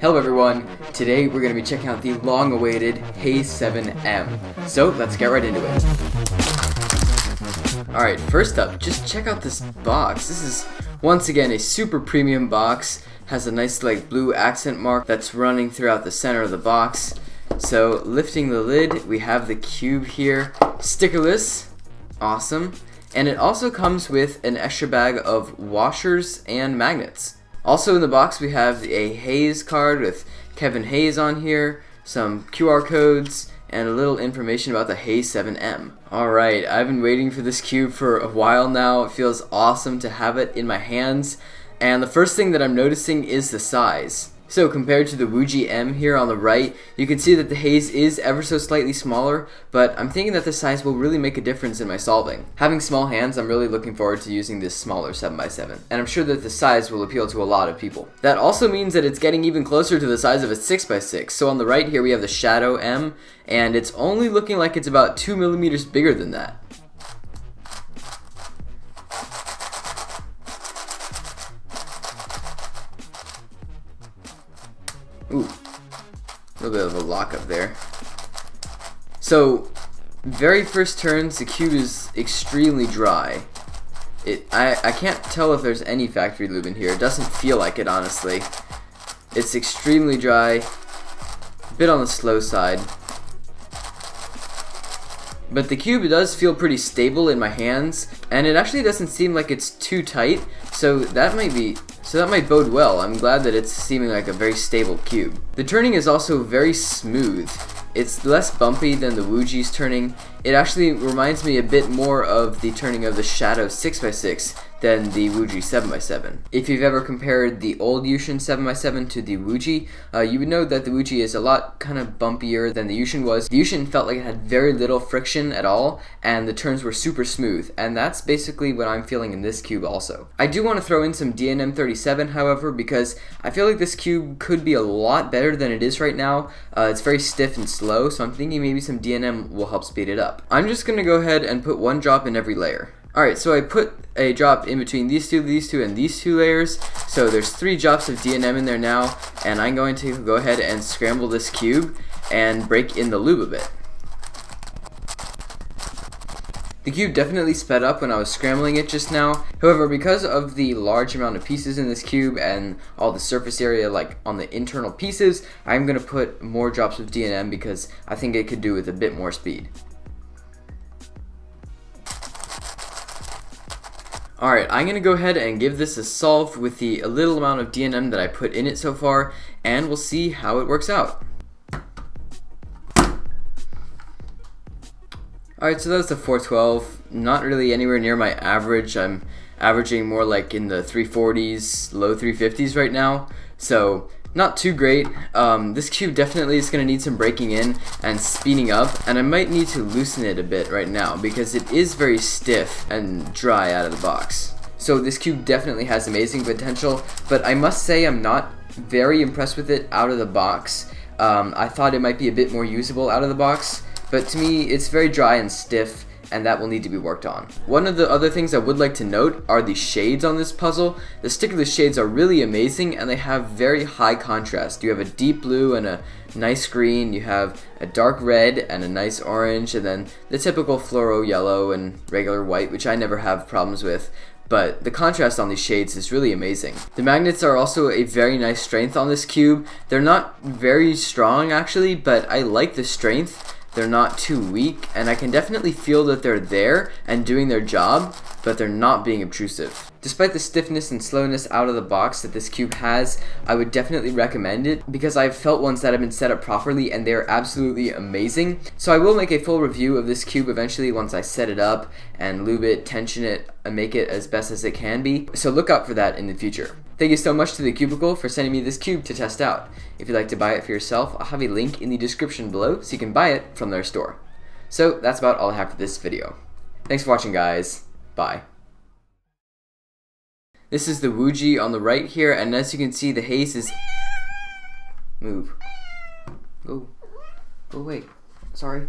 Hello everyone, today we're going to be checking out the long-awaited Haze 7M. So let's get right into it. Alright, first up, just check out this box. This is once again a super premium box. Has a nice like blue accent mark that's running throughout the center of the box. So lifting the lid, we have the cube here, stickerless, awesome. And it also comes with an extra bag of washers and magnets. Also in the box we have a Haze card with Kevin Haze on here, some QR codes, and a little information about the Haze 7M. Alright, I've been waiting for this cube for a while now. It feels awesome to have it in my hands. And the first thing that I'm noticing is the size. So compared to the Woogee M here on the right, you can see that the Haze is ever so slightly smaller, but I'm thinking that the size will really make a difference in my solving. Having small hands, I'm really looking forward to using this smaller 7x7, and I'm sure that the size will appeal to a lot of people. That also means that it's getting even closer to the size of a 6x6, so on the right here we have the Shadow M, and it's only looking like it's about 2 millimeters bigger than that. Ooh, a little bit of a lock up there. So, very first turns, the cube is extremely dry. I can't tell if there's any factory lube in here. It doesn't feel like it, honestly. It's extremely dry, a bit on the slow side. But the cube does feel pretty stable in my hands, and it actually doesn't seem like it's too tight, so that might bode well. I'm glad that it's seeming like a very stable cube. The turning is also very smooth. It's less bumpy than the Woogee's turning. It actually reminds me a bit more of the turning of the Shadow 6x6 than the Woogee 7x7. If you've ever compared the old Yushin 7x7 to the Woogee, you would know that the Woogee is a lot kind of bumpier than the Yushin was. The Yushin felt like it had very little friction at all, and the turns were super smooth, and that's basically what I'm feeling in this cube also. I do want to throw in some DNM 37, however, because I feel like this cube could be a lot better than it is right now. It's very stiff and slow, so I'm thinking maybe some DNM will help speed it up. I'm just going to go ahead and put one drop in every layer. Alright, so I put a drop in between these two, and these two layers, so there's 3 drops of DNM in there now, and I'm going to go ahead and scramble this cube and break in the lube a bit. The cube definitely sped up when I was scrambling it just now. However, because of the large amount of pieces in this cube and all the surface area like on the internal pieces, I'm going to put more drops of DNM because I think it could do with a bit more speed. Alright, I'm going to go ahead and give this a solve with the little amount of DNM that I put in it so far, and we'll see how it works out. Alright, so that's a 412, not really anywhere near my average. I'm averaging more like in the 340s, low 350s right now, so not too great. This cube definitely is going to need some breaking in and speeding up, and I might need to loosen it a bit right now because it is very stiff and dry out of the box. So this cube definitely has amazing potential, but I must say I'm not very impressed with it out of the box. I thought it might be a bit more usable out of the box, but to me it's very dry and stiff, and that will need to be worked on. One of the other things I would like to note are the shades on this puzzle. The stickerless shades are really amazing, and they have very high contrast. You have a deep blue and a nice green, you have a dark red and a nice orange, and then the typical fluoro yellow and regular white, which I never have problems with. But the contrast on these shades is really amazing. The magnets are also a very nice strength on this cube. They're not very strong actually, but I like the strength. They're not too weak, and I can definitely feel that they're there and doing their job, but they're not being obtrusive. Despite the stiffness and slowness out of the box that this cube has, I would definitely recommend it because I've felt ones that have been set up properly and they're absolutely amazing. So I will make a full review of this cube eventually once I set it up and lube it, tension it, and make it as best as it can be. So look out for that in the future. Thank you so much to the Cubicle for sending me this cube to test out. If you'd like to buy it for yourself, I'll have a link in the description below so you can buy it from their store. So that's about all I have for this video. Thanks for watching, guys. Bye. This is the Woogee on the right here, and as you can see, the Haze is... Move. Go. Go away. Sorry.